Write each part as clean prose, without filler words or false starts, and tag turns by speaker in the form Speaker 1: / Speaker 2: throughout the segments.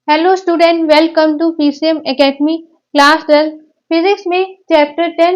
Speaker 1: Hello student, welcome to PCM academy class 12 physics में chapter 10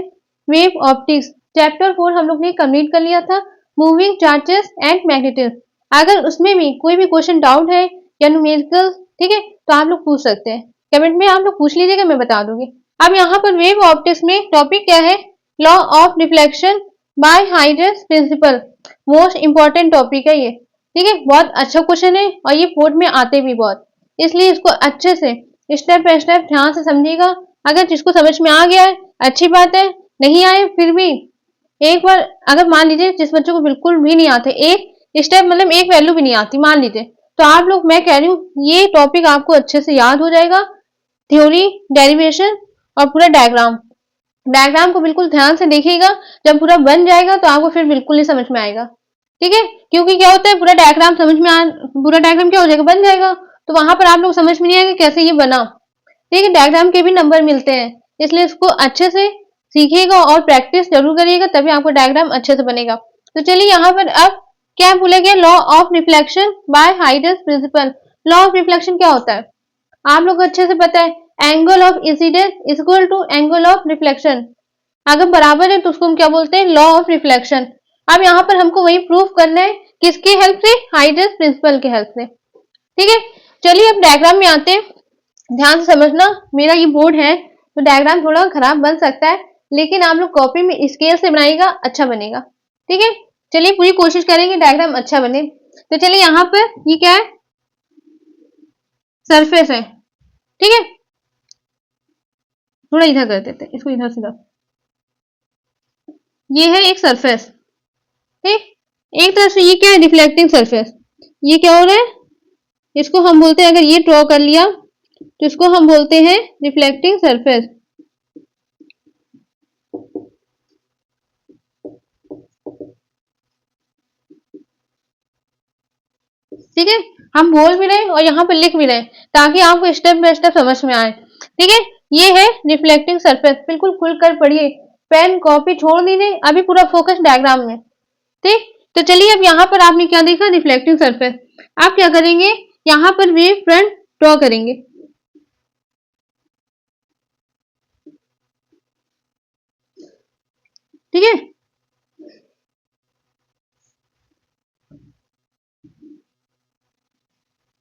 Speaker 1: wave optics. Chapter 4 हम लोग ने कंप्लीट कर लिया था, मूविंग चार्जेस एंड मैग्नेटिज्म। अगर उसमें भी कोई भी क्वेश्चन डाउट है या न्यूमेरिकल, ठीक है, तो आप लोग पूछ सकते हैं कमेंट में, आप लोग पूछ लीजिएगा, मैं बता दूंगी। अब यहाँ पर वेव ऑप्टिक्स में टॉपिक क्या है? लॉ ऑफ रिफ्लेक्शन बाय हाइड्रस प्रिंसिपल। मोस्ट इंपॉर्टेंट टॉपिक है ये, ठीक है, बहुत अच्छा क्वेश्चन है और ये बोर्ड में आते भी बहुत, इसलिए इसको अच्छे से स्टेप बाय स्टेप ध्यान से समझिएगा। अगर जिसको समझ में आ गया है अच्छी बात है, नहीं आए फिर भी एक बार, अगर मान लीजिए जिस बच्चों को बिल्कुल भी नहीं आते, एक स्टेप मतलब एक वैल्यू भी नहीं आती मान लीजिए, तो आप लोग, मैं कह रही हूँ ये टॉपिक आपको अच्छे से याद हो जाएगा। थ्योरी, डेरिवेशन और पूरा डायग्राम, डायग्राम को बिल्कुल ध्यान से देखिएगा। जब पूरा बन जाएगा तो आपको फिर बिल्कुल नहीं समझ में आएगा, ठीक है, क्योंकि क्या होता है पूरा डायग्राम समझ में आ, पूरा डायग्राम क्या हो जाएगा, बन जाएगा, तो वहां पर आप लोग समझ में नहीं आएगा कैसे ये बना, ठीक है। डायग्राम के भी नंबर मिलते हैं, इसलिए इसको अच्छे से सीखिएगा और प्रैक्टिस जरूर करिएगा, तभी आपको डायग्राम अच्छे से बनेगा। तो चलिए यहाँ पर अब क्या बोला गया, लॉ ऑफ रिफ्लेक्शन बाय हाइड्रस प्रिंसिपल। लॉ ऑफ रिफ्लेक्शन क्या होता है आप लोग को अच्छे से पता है, angle of incidence equal to angle of reflection. अगर बराबर है तो उसको हम क्या बोलते हैं, लॉ ऑफ रिफ्लेक्शन। अब यहाँ पर हमको वही प्रूफ करना है, किसकी हेल्प से, हाइड्रस प्रिंसिपल की हेल्प से, ठीक है। चलिए अब डायग्राम में आते हैं, ध्यान से समझना। मेरा ये बोर्ड है तो डायग्राम थोड़ा खराब बन सकता है, लेकिन आप लोग कॉपी में स्केल से बनाइएगा, अच्छा बनेगा, ठीक है। चलिए पूरी कोशिश करेंगे डायग्राम अच्छा बने। तो चलिए यहाँ पर ये क्या है, सरफेस है, ठीक है। थोड़ा इधर कर देते हैं इसको, इधर से इधर। ये है एक सरफेस, ठीक। एक तरफ से ये क्या है, रिफ्लेक्टिंग सरफेस। ये क्या हो रहा है, इसको हम बोलते हैं, अगर ये ड्रॉ कर लिया तो इसको हम बोलते हैं रिफ्लेक्टिंग सरफेस, ठीक है। हम बोल भी रहे और यहाँ पर लिख भी रहे ताकि आपको स्टेप बाय स्टेप समझ में आए, ठीक है। ये है रिफ्लेक्टिंग सरफेस, बिल्कुल खुलकर पढ़िए, पेन कॉपी छोड़ दीजिए, अभी पूरा फोकस डायग्राम में, ठीक। तो चलिए अब यहाँ पर आपने क्या देखा, रिफ्लेक्टिंग सरफेस। आप क्या करेंगे, यहाँ पर वेव फ्रंट ड्रॉ करेंगे, ठीक है।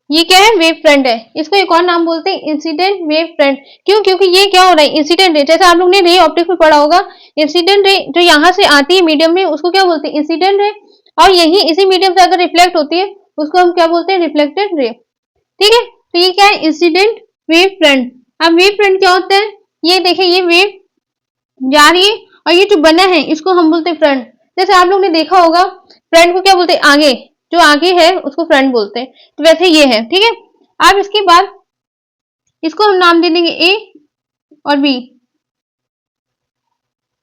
Speaker 1: ये क्या है, वेव फ्रंट है, इसको एक और नाम बोलते हैं इंसिडेंट वेव फ्रंट। क्यों, क्योंकि ये क्या हो रहा है, इंसिडेंट रे, जैसे आप लोग ने रे ऑप्टिक्स में पढ़ा होगा, इंसिडेंट रे जो यहाँ से आती है मीडियम में, उसको क्या बोलते हैं, इंसिडेंट रे। और यही इसी मीडियम से अगर रिफ्लेक्ट होती है उसको हम क्या बोलते हैं, रिफ्लेक्टेड रे, ठीक है। तो ये क्या है, इंसिडेंट वेव फ्रंट। अब वेव फ्रंट क्या होता है, ये देखिए, ये वेव जा रही है और ये जो बना है इसको हम बोलते हैं फ्रंट। जैसे आप लोग ने देखा होगा, फ्रंट को क्या बोलते हैं, आगे, जो आगे है उसको फ्रंट बोलते हैं, तो वैसे ये है, ठीक है। अब इसके बाद इसको हम नाम दे देंगे ए और बी,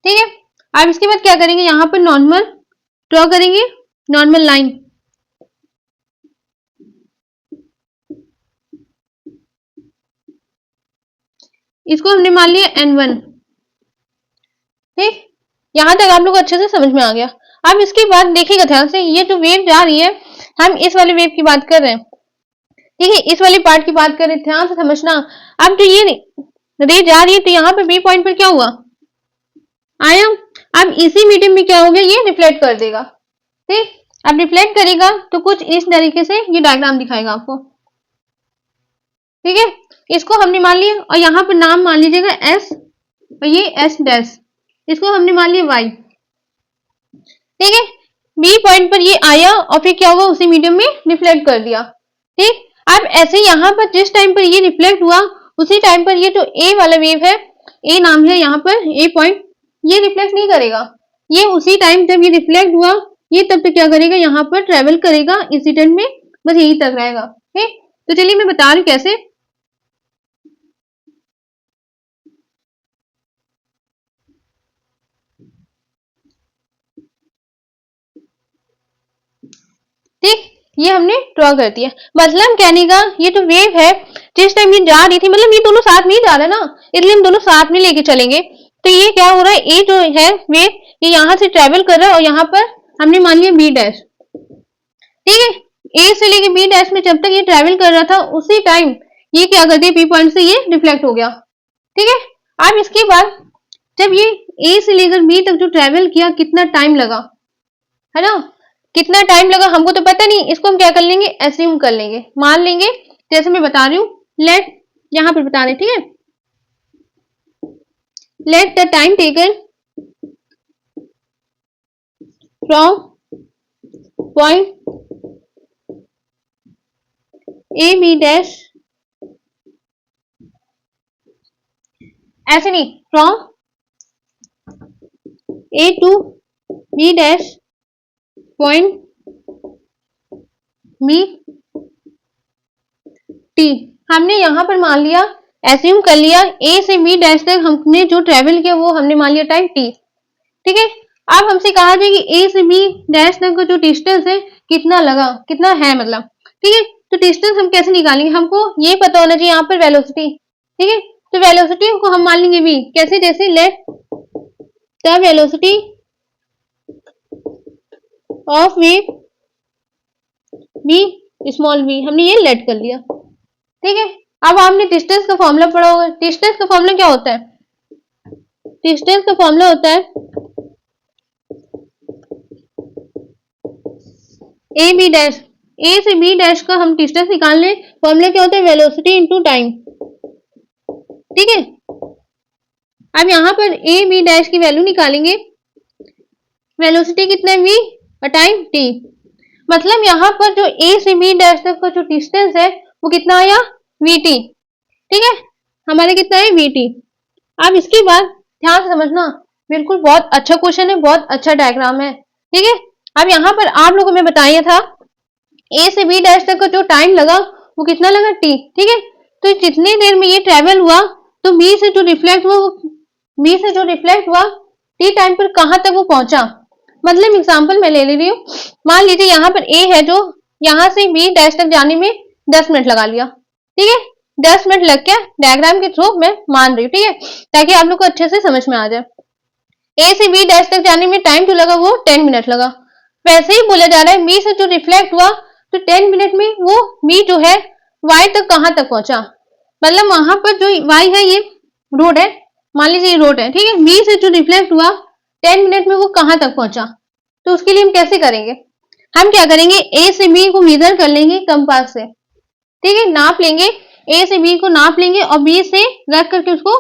Speaker 1: ठीक है। अब इसके बाद क्या करेंगे, यहाँ पर नॉर्मल ड्रॉ करेंगे, नॉर्मल लाइन, इसको हमने मान लिया N1, ठीक। यहां तक आप लोग अच्छे से समझ में आ गया। अब इसके बाद देखिएगा ध्यान से, ये जो वेव जा रही है, हम इस वाले वेव की बात कर रहे हैं, ठीक है, इस वाली पार्ट की बात कर रहे हैं, ध्यान से समझना। अब जो ये रे जा रही है तो यहाँ पे बी पॉइंट पर क्या हुआ, आया। अब इसी मीडियम में क्या हो गया, ये रिफ्लेक्ट कर देगा, ठीक। अब रिफ्लेक्ट करेगा तो कुछ इस तरीके से ये डायग्राम दिखाएगा आपको, ठीक है। इसको हमने मान लिया और यहाँ पर नाम मान लीजिएगा एस, और ये एस डैश, इसको हमने मान लिया वाई, ठीक है। बी पॉइंट पर ये आया और फिर क्या हुआ, उसी मीडियम में रिफ्लेक्ट कर दिया, ठीक। अब ऐसे यहाँ पर जिस टाइम पर ये रिफ्लेक्ट हुआ, उसी टाइम पर ये जो ए वाला वेव है, ए नाम है यहाँ पर, ए पॉइंट, ये रिफ्लेक्ट नहीं करेगा, ये उसी टाइम जब ये रिफ्लेक्ट हुआ, ये तब तक क्या करेगा, यहाँ पर ट्रेवल करेगा इंसिडेंट में, बस यही तक रहेगा, ठीक। तो चलिए मैं बता रही हूँ कैसे। ठीक, ये हमने ड्रॉ कर दिया। मतलब कहने का, ये जो वेव है जिस टाइम ये जा रही थी, मतलब ये दोनों साथ में ही जा रहे हैं ना, इसलिए हम दोनों साथ में लेके चलेंगे। तो ये क्या हो रहा है, ए जो है वेव, ये यहाँ से ट्रेवल कर रहा है और यहाँ पर हमने मान लिया बी डैश, ठीक है। ए से लेके बी डैश में जब तक ये ट्रेवल कर रहा था, उसी टाइम ये क्या करती है, पी पॉइंट से ये रिफ्लेक्ट हो गया। ठीक है, अब इसके बाद जब ये ए से लेकर बी तक जो ट्रेवल किया कितना टाइम लगा, है ना, कितना टाइम लगा हमको तो पता नहीं, इसको हम क्या कर लेंगे, एज्यूम कर लेंगे, मान लेंगे। जैसे मैं बता रही हूँ, लेट, यहां पर बता रहे, ठीक है, let the time taken from point A B dash, ऐसे नहीं, from A to B dash point B T. हमने यहां पर मान लिया, एज्यूम कर लिया, ए से बी डैश तक हमने जो ट्रेवल किया वो हमने मान लिया टाइम टी। ठीक है, अब हमसे कहा जाए कि ए से बी डैश तक का जो डिस्टेंस है कितना लगा, कितना है मतलब। ठीक है, तो डिस्टेंस हम कैसे निकालेंगे, हमको ये पता होना चाहिए यहाँ पर वेलोसिटी। ठीक है, तो वेलोसिटी को हम मान लेंगे v, कैसे, जैसे let the velocity of wave be small v, हमने ये लेट कर लिया। ठीक है, अब आपने डिस्टेंस का फॉर्मूला पढ़ा होगा। डिस्टेंस का फॉर्मूला क्या होता है, डिस्टेंस का फॉर्मूला होता है ए बी डैश, ए से बी डैश का हम डिस्टेंस निकाल लें, फॉर्मूला क्या होता है, वेलोसिटी इनटू टाइम। ठीक है, अब यहां पर ए बी डैश की वैल्यू निकालेंगे, वेलोसिटी कितना है v और टाइम t, मतलब यहां पर जो ए से बी डैश तक का जो डिस्टेंस है वो कितना आया, vt। ठीक है, हमारे कितना है vt। अब इसके बाद ध्यान से समझना, बिल्कुल बहुत अच्छा क्वेश्चन है, बहुत अच्छा डायग्राम है। ठीक है, अब यहाँ पर आप लोगों में बताया था ए से बी डैश तक का जो टाइम लगा वो कितना लगा, t। ठीक है, तो जितनी देर में ये ट्रेवल हुआ, तो बी से जो रिफ्लेक्ट हुआ टी टाइम पर कहां तक वो पहुंचा। मतलब एग्जांपल मैं ले रही हूँ, मान लीजिए यहाँ पर ए है जो यहाँ से बी डैश तक जाने में 10 मिनट लगा लिया। ठीक है, 10 मिनट लग गया, डायग्राम के थ्रू मैं मान रही हूँ। ठीक है, ताकि आप लोग को अच्छे से समझ में आ जाए। ए से बी डैश तक जाने में टाइम जो लगा वो 10 मिनट लगा। वैसे ही बोला जा रहा है बी से जो रिफ्लेक्ट हुआ तो 10 मिनट में वो बी जो है वाई तक कहां तक पहुंचा, मतलब वहां पर जो वाई है ये रोड है, मान लीजिए ये रोड है। ठीक है, बी से जो रिफ्लेक्ट हुआ 10 मिनट में वो कहां तक पहुंचा, तो उसके लिए हम कैसे करेंगे, हम क्या करेंगे, ए से बी को मेजर कर लेंगे कंपास से। ठीक है, नाप लेंगे, ए से बी को नाप लेंगे और बी से रख करके उसको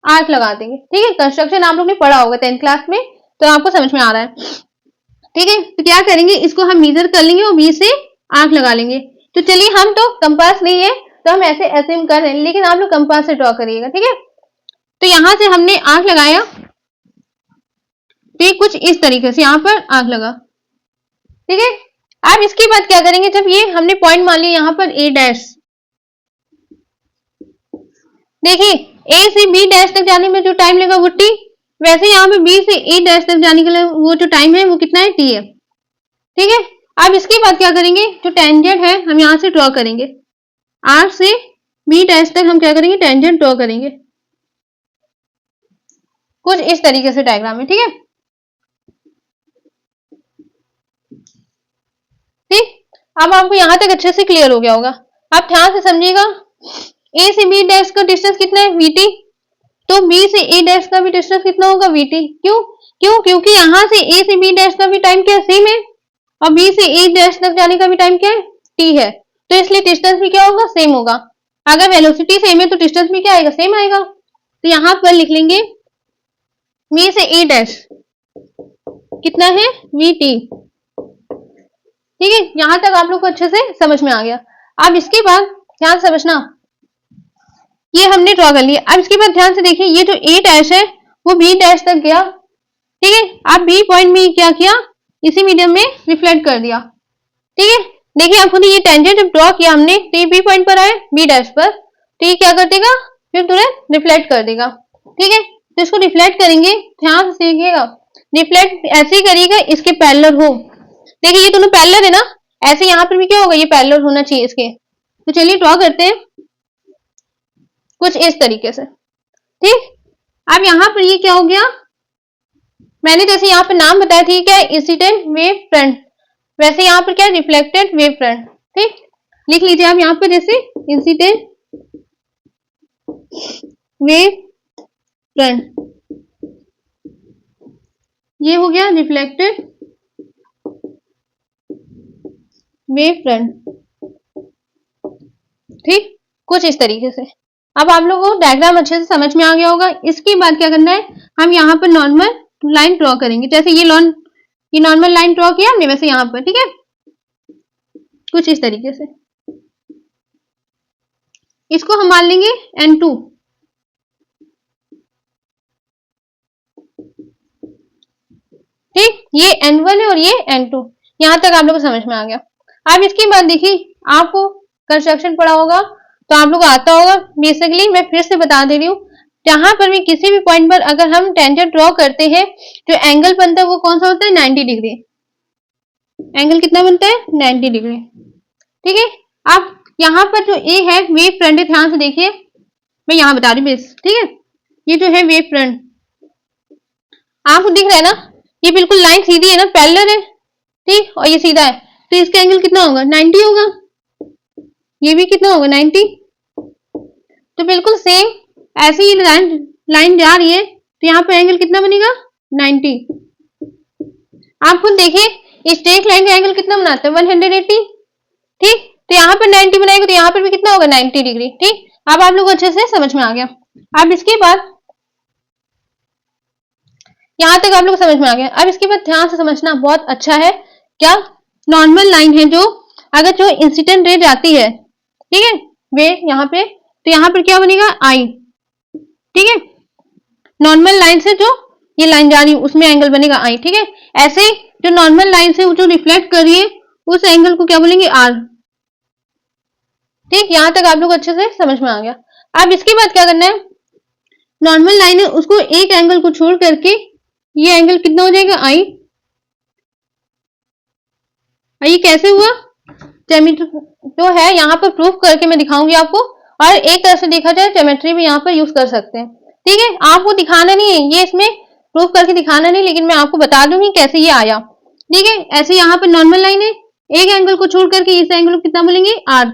Speaker 1: आर्क लगा देंगे। ठीक है, कंस्ट्रक्शन आप लोग ने पढ़ा होगा 10th क्लास में, तो आपको समझ में आ रहा है। ठीक है, तो क्या करेंगे, इसको हम मेजर कर लेंगे और बी से आर्क लगा लेंगे। तो चलिए, हम तो कंपास नहीं है तो हम ऐसे एज्यूम कर रहे हैं, लेकिन आप लोग कंपास से ड्रॉ करिएगा। ठीक है, तो यहां से हमने आर्क लगाया, तो कुछ इस तरीके से यहाँ पर आग लगा। ठीक है, अब इसके बाद क्या करेंगे, जब ये हमने पॉइंट मान लिया यहाँ पर ए डैश, देखिए ए से बी डैश तक जाने में जो टाइम लगा वो टी, वैसे यहाँ पे बी से ए डैश तक जाने के लिए वो जो टाइम है वो कितना है, टी है। ठीक है, अब इसके बाद क्या करेंगे, जो टेंजेंट है हम यहाँ से ड्रॉ करेंगे, आर से बी डैश तक हम क्या करेंगे, टेंजेंट ड्रॉ करेंगे, कुछ इस तरीके से डायग्राम है। ठीक है, ठीक, अब आपको यहां तक अच्छे से क्लियर हो गया होगा। आप ध्यान से समझिएगा, ए से बी डैश का डिस्टेंस कितना है, वीटी, तो बी से ए डैश का भी डिस्टेंस कितना होगा, वीटी। क्यों क्यों क्योंकि यहां से ए से बी डैश का भी टाइम क्या सेम है, और बी से ए डैश तक जाने का भी टाइम क्या है, टी है, तो इसलिए डिस्टेंस भी क्या होगा, सेम होगा। अगर वेलोसिटी सेम है तो डिस्टेंस भी क्या आएगा, सेम आएगा। तो यहां पर लिख लेंगे बी से ए डैश कितना है, वीटी। ठीक है, यहां तक आप लोग को अच्छे से समझ में आ गया। अब इसके बाद ध्यान समझना, ये हमने ड्रॉ कर लिया। अब इसके बाद ध्यान से देखिए, ये जो ए डैश है वो बी डैश तक गया। ठीक है, अब बी पॉइंट में क्या किया, इसी मीडियम में रिफ्लेक्ट कर दिया। ठीक है, देखिए आपको ये टेंजेंट जब ड्रॉ किया हमने, तो ये बी पॉइंट पर आए, बी डैश पर, तो ये क्या कर देगा, फिर तुरंत रिफ्लेक्ट कर देगा। ठीक है, तो इसको रिफ्लेक्ट करेंगे, ध्यान से देखिएगा, रिफ्लेक्ट ऐसे ही करिएगा इसके पैरेलल हो। देखिए ये दोनों पैरेलल है ना, ऐसे यहाँ पर भी क्या होगा, ये पैरेलल होना चाहिए इसके। तो चलिए ड्रॉ करते हैं कुछ इस तरीके से। ठीक, अब यहाँ पर ये क्या हो गया, मैंने जैसे यहाँ पर नाम बताया थी क्या, इंसिडेंट वेव फ्रंट, वैसे यहाँ पर क्या, रिफ्लेक्टेड वेव फ्रंट। ठीक, लिख लीजिए आप यहाँ पर जैसे इंसिडेंट वेव फ्रंट, ये हो गया रिफ्लेक्टेड वेव फ्रंट। ठीक, कुछ इस तरीके से। अब आप लोगों को डायग्राम अच्छे से समझ में आ गया होगा। इसके बाद क्या करना है, हम यहाँ पर नॉर्मल लाइन ड्रॉ करेंगे। जैसे ये नॉर्मल लाइन ड्रॉ किया हमने, वैसे यहाँ पर, ठीक है, कुछ इस तरीके से। इसको हम मान लेंगे N2। ठीक, ये N1 है और ये N2। यहां तक आप लोगों को समझ में आ गया। अब इसके बाद देखिए, आपको कंस्ट्रक्शन पढ़ा होगा तो आप लोग को आता होगा। बेसिकली मैं फिर से बता दे रही हूँ, जहां पर भी किसी भी पॉइंट पर अगर हम टेंजेंट ड्रॉ करते हैं, जो एंगल बनता है वो कौन सा होता है, 90 डिग्री। एंगल कितना बनता है, 90 डिग्री। ठीक है, अब यहाँ पर जो ए है वेव फ्रंट है, ध्यान से देखिए, मैं यहाँ बता रही हूँ बेस। ठीक है, ये जो है वेव फ्रंट, आपको दिख रहा है ना, ये बिल्कुल लाइन सीधी है ना, पैरेलल है। ठीक, और ये सीधा है, तो इसका एंगल कितना होगा, 90 होगा। ये भी कितना होगा, 90। तो बिल्कुल सेम ऐसे ही लाइन जा रही है, तो यहाँ पर एंगल कितना बनेगा, 90। आप खुद देखिए, स्ट्रेट लाइन का एंगल कितना बनाता है, 180। ठीक, तो यहाँ पर 90 बनाएगा तो यहाँ पर भी कितना होगा, 90 डिग्री। ठीक, अब आप लोग को अच्छे से समझ में आ गया। अब इसके बाद यहां तक आप लोग को समझ में आ गया। अब इसके बाद ध्यान से समझना बहुत अच्छा है। क्या, नॉर्मल लाइन है जो, अगर जो इंसिडेंट रे जाती है, ठीक है, वे यहाँ पे, तो यहाँ पर क्या बनेगा, आई। ठीक है, नॉर्मल लाइन से जो ये लाइन जा रही है उसमें एंगल बनेगा आई। ठीक है, ऐसे ही जो नॉर्मल लाइन से जो रिफ्लेक्ट कर रही है उस एंगल को क्या बोलेंगे, आर। ठीक, यहां तक आप लोग अच्छे से समझ में आ गया। अब इसके बाद क्या करना है, नॉर्मल लाइन है उसको एक एंगल को छोड़ करके ये एंगल कितना हो जाएगा, आई। ये कैसे हुआ, ज्योमेट्री जो है यहाँ पर प्रूफ करके मैं दिखाऊंगी आपको। और एक तरह से देखा जाए ज्योमेट्री भी यहाँ पर यूज कर सकते हैं। ठीक है, आपको दिखाना नहीं है ये, इसमें प्रूफ करके दिखाना नहीं, लेकिन मैं आपको बता दूंगी कैसे ये आया। ठीक है, ऐसे यहाँ पर नॉर्मल लाइन है, एक एंगल को छोड़ करके इस एंगल को कितना बोलेंगे, आर।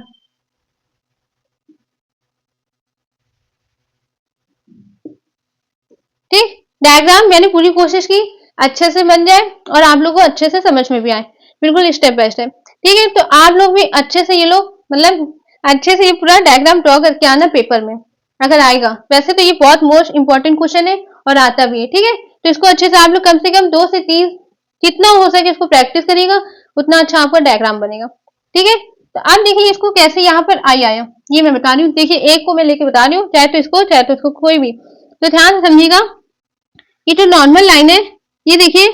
Speaker 1: ठीक, डायग्राम मैंने पूरी कोशिश की अच्छे से बन जाए और आप लोगों को अच्छे से समझ में भी आए, बिल्कुल स्टेप बाय स्टेप। ठीक है, तो आप लोग भी अच्छे से ये लोग, मतलब अच्छे से ये पूरा डायग्राम ड्रॉ करके आना पेपर में, अगर आएगा। वैसे तो ये बहुत मोस्ट इंपॉर्टेंट क्वेश्चन है और आता भी है। ठीक है, तो इसको अच्छे से आप लोग कम से कम 2 से 3 जितना हो सके इसको प्रैक्टिस करिएगा, उतना अच्छा आपका डायग्राम बनेगा। ठीक है, तो अब देखिए इसको कैसे यहाँ पर आई आया, ये मैं बता रही हूँ। देखिए, एक को मैं लेके बता रही हूँ, चाहे तो इसको कोई भी, तो ध्यान से समझिएगा। ये जो नॉर्मल लाइन है, ये देखिए,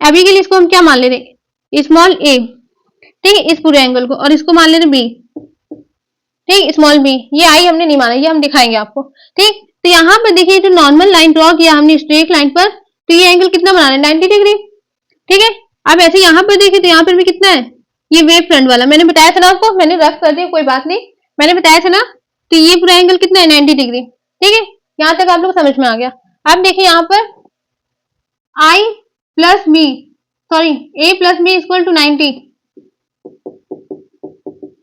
Speaker 1: अभी के लिए इसको हम क्या मान ले रहे, स्मॉल ए। ठीक है, इस पूरे एंगल को, और इसको मान ले रहे बी। ठीक, स्मॉल बी, ये आई हमने नहीं माना, ये हम दिखाएंगे आपको। ठीक, तो यहाँ पर देखिए जो नॉर्मल लाइन ड्रॉ किया हमने स्ट्रेट लाइन पर, तो ये एंगल कितना बना रहे हैं, 90 डिग्री। ठीक है, अब ऐसे यहाँ पर देखिए तो यहाँ पर भी कितना है, ये वेव फ्रंट वाला मैंने बताया था ना आपको, मैंने रफ कर दिया, कोई बात नहीं, मैंने बताया था ना। तो ये पूरा एंगल कितना है, 90 डिग्री। ठीक है, यहाँ तक आप लोग समझ में आ गया। अब देखिए यहाँ पर I plus B, sorry A plus B equal to 90।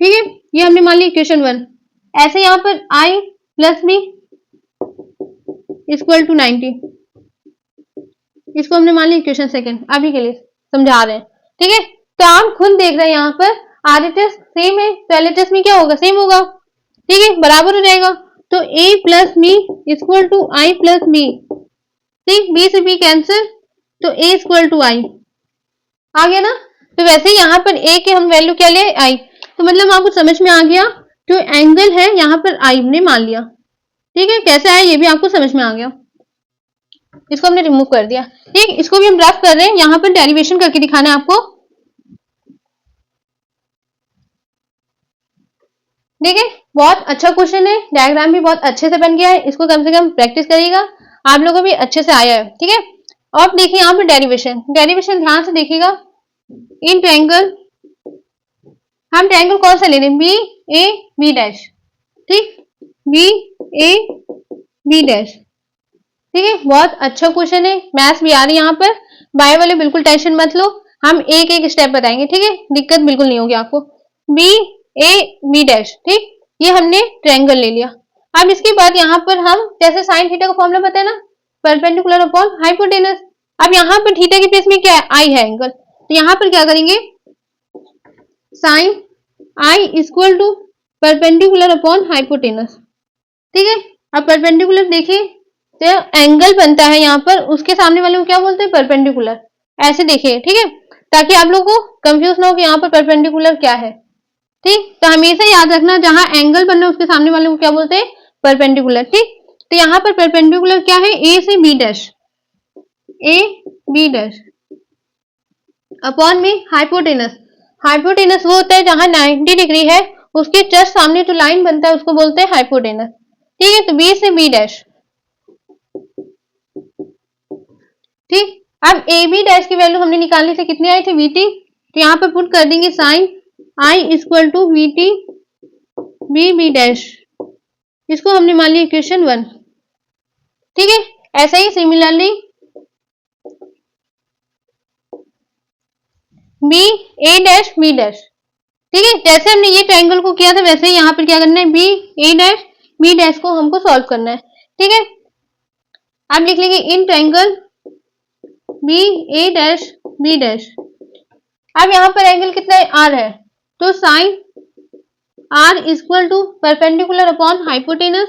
Speaker 1: ठीक है, ये हमने मान ली इक्वेशन 1। ऐसे यहाँ पर I plus B equal to 90, इसको हमने मान ली इक्वेशन 2 अभी के लिए समझा रहे हैं। ठीक है, तो आप खुद देख रहे हैं यहाँ पर आरएचएस सेम है, तो एलएचएस में क्या होगा, सेम होगा। ठीक है, बराबर हो जाएगा। तो a plus B equal to i plus b. ठीक, बी से बी कैंसिल, तो a इक्वल टू आई आ गया ना। तो वैसे ही यहाँ पर a के हम वैल्यू क्या ले, आई। तो मतलब आपको समझ में आ गया, जो एंगल है यहाँ पर आई ने मान लिया। ठीक है, कैसे आया ये भी आपको समझ में आ गया। इसको हमने रिमूव कर दिया। ठीक, इसको भी हम रफ कर रहे हैं, यहाँ पर डेरिवेशन करके दिखाना है आपको। ठीक है, बहुत अच्छा क्वेश्चन है, डायग्राम भी बहुत अच्छे से बन गया है, इसको कम से कम प्रैक्टिस करिएगा, आप लोगों को भी अच्छे से आया है। ठीक है, और देखिए यहाँ पर डेरिवेशन, ध्यान से देखिएगा। इन ट्रायंगल, हम ट्रायंगल कौन सा ले रहे हैं, बी ए बी डैश। ठीक, बी ए बी डैश। ठीक है, बहुत अच्छा क्वेश्चन है, मैथ्स भी आ रही है यहाँ पर। बायो वाले बिल्कुल टेंशन मत लो, हम एक एक स्टेप बताएंगे। ठीक है, दिक्कत बिल्कुल नहीं होगी आपको। बी ए बी डैश, ठीक, ये हमने ट्रायंगल ले लिया। अब इसके बाद यहाँ पर हम जैसे साइन थीटा का फॉर्मूला पता है ना, परपेंडिकुलर अपॉन हाइपोटेनस। अब यहाँ पर थीटा के प्लेस में क्या है, आई है एंगल, तो यहाँ पर क्या करेंगे, sine i equal to perpendicular upon hypotenuse. ठीक है, अब परपेंडिकुलर देखिए तो एंगल बनता है यहाँ पर, उसके सामने वाले को क्या बोलते हैं, परपेंडिकुलर। ऐसे देखिए, ठीक है, ताकि आप लोगों को कंफ्यूज ना हो कि यहाँ पर परपेंडिकुलर क्या है। ठीक, तो हमेशा याद रखना जहां एंगल बनना है उसके सामने वाले को क्या बोलते हैं, परपेंडिकुलर। ठीक, तो यहाँ पर परपेंडिकुलर क्या है, ए से B dash, A B dash upon में हाइपोटेनस। हाइपोटेनस वो होता है जहां 90 डिग्री है, उसके जस्ट सामने जो लाइन बनता है उसको बोलते हैं हाइपोटेनस। ठीक है, तो बी से बी डैश। ठीक, अब ए बी डैश की वैल्यू हमने निकालनी थी, कितनी आई थी, वीटी, तो यहाँ पर पुट कर देंगे sine i equal to VT B B dash, इसको हमने मान लिया इक्वेशन 1। ठीक है, ऐसा ही similarly B A dash B dash. ठीक है, जैसे हमने ये ट्रायंगल को किया था वैसे ही यहाँ पर क्या करना है, B A dash B dash को हमको सॉल्व करना है। ठीक है, अब लिख लेंगे in triangle B A dash B dash. अब यहाँ पर एंगल कितना है, आर है, तो sine r equal to perpendicular upon hypotenuse.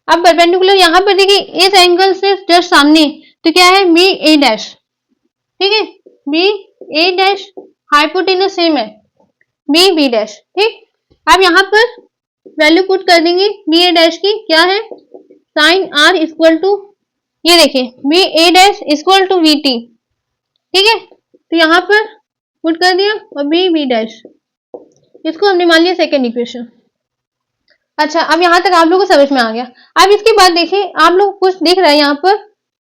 Speaker 1: अब परपेंडिकुलर यहाँ पर देखिए इस एंगल से जस्ट सामने, तो क्या है, बी ए डैश। ठीक है, B A dash, hypotenuse same है बी बी डैश। ठीक, अब यहाँ पर वैल्यू पुट कर देंगे बी ए डैश की, क्या है, साइन आर इक्वल टू, ये देखिए B A dash equal to v t. ठीक है, तो यहाँ पर पुट कर दिया और बी बी डैश, इसको हमने मान लिया सेकेंड इक्वेशन। अच्छा, अब यहाँ तक आप लोगों को समझ में आ गया। अब इसके बाद देखिए आप लोग कुछ दिख रहा है यहाँ पर,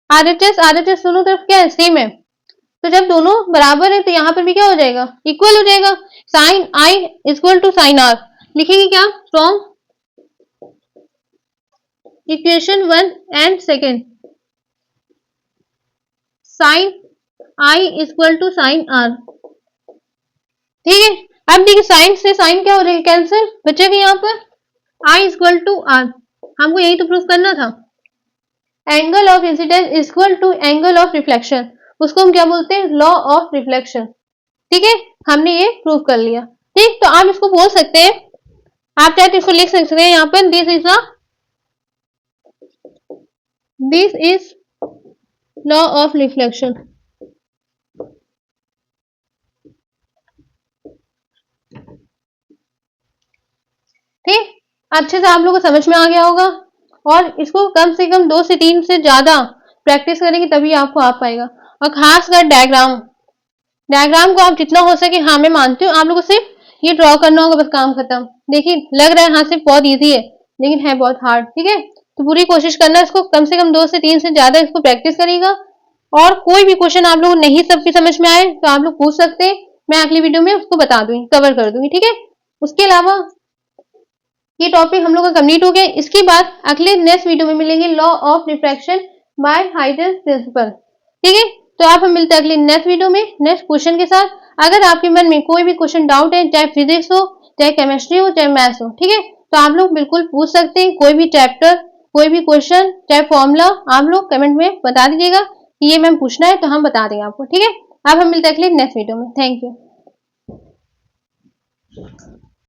Speaker 1: आरएचएस दोनों तरफ क्या है, सेम है, तो जब दोनों बराबर है तो यहाँ पर भी क्या हो जाएगा, इक्वल हो जाएगा। Sine i equal to sine r, लिखेंगे क्या, from equation 1 and second, sine i equal to sine r. ठीक है, अब देखिए साइन से साइन क्या हो जाएगा, कैंसिल, बचेगा यहाँ पर आई इक्वल टू आर, हमको यही तो प्रूफ करना था। Angle of incidence equal to angle of reflection, उसको हम क्या बोलते हैं, लॉ ऑफ रिफ्लेक्शन। ठीक है, हमने ये प्रूव कर लिया। ठीक, तो आप इसको बोल सकते हैं, आप चाहे तो इसको लिख सकते हैं यहाँ पर, this is law of reflection. ठीक, अच्छे से आप लोगों को समझ में आ गया होगा, और इसको कम से कम 2 से 3 से ज्यादा प्रैक्टिस करेंगे तभी आपको आ पाएगा। और खासकर डायग्राम, डायग्राम को आप जितना हो सके, हाँ मैं मानती हूँ आप लोगों को सिर्फ ये ड्रॉ करना होगा, बस काम खत्म। देखिए लग रहा है हाँ सिर्फ बहुत इजी है, लेकिन है बहुत हार्ड। ठीक है, तो पूरी कोशिश करना, इसको कम से कम 2 से 3 से ज्यादा इसको प्रैक्टिस करेगा। और कोई भी क्वेश्चन आप लोग नहीं सबकी समझ में आए तो आप लोग पूछ सकते हैं, मैं अगली वीडियो में उसको बता दूंगी, कवर कर दूंगी। ठीक है, उसके अलावा ये टॉपिक हम लोग का कंप्लीट हो गया। इसके बाद अगले नेक्स्ट वीडियो में मिलेंगे law of refraction by Huygens principle. ठीक है, तो आप हम मिलते हैं अगले नेक्स्ट वीडियो में नेक्स्ट क्वेश्चन के साथ। अगर आपके मन में कोई भी क्वेश्चन डाउट है, चाहे फिजिक्स हो, चाहे केमिस्ट्री हो, चाहे मैथ्स हो, ठीक है, तो आप लोग बिल्कुल पूछ सकते हैं। कोई भी चैप्टर, कोई भी क्वेश्चन, चाहे फॉर्मूला, आप लोग कमेंट में बता दीजिएगा कि ये मैम पूछना है, तो हम बता देंगे आपको। ठीक है, अब हम मिलते हैं अगले नेक्स्ट वीडियो में। Thank you.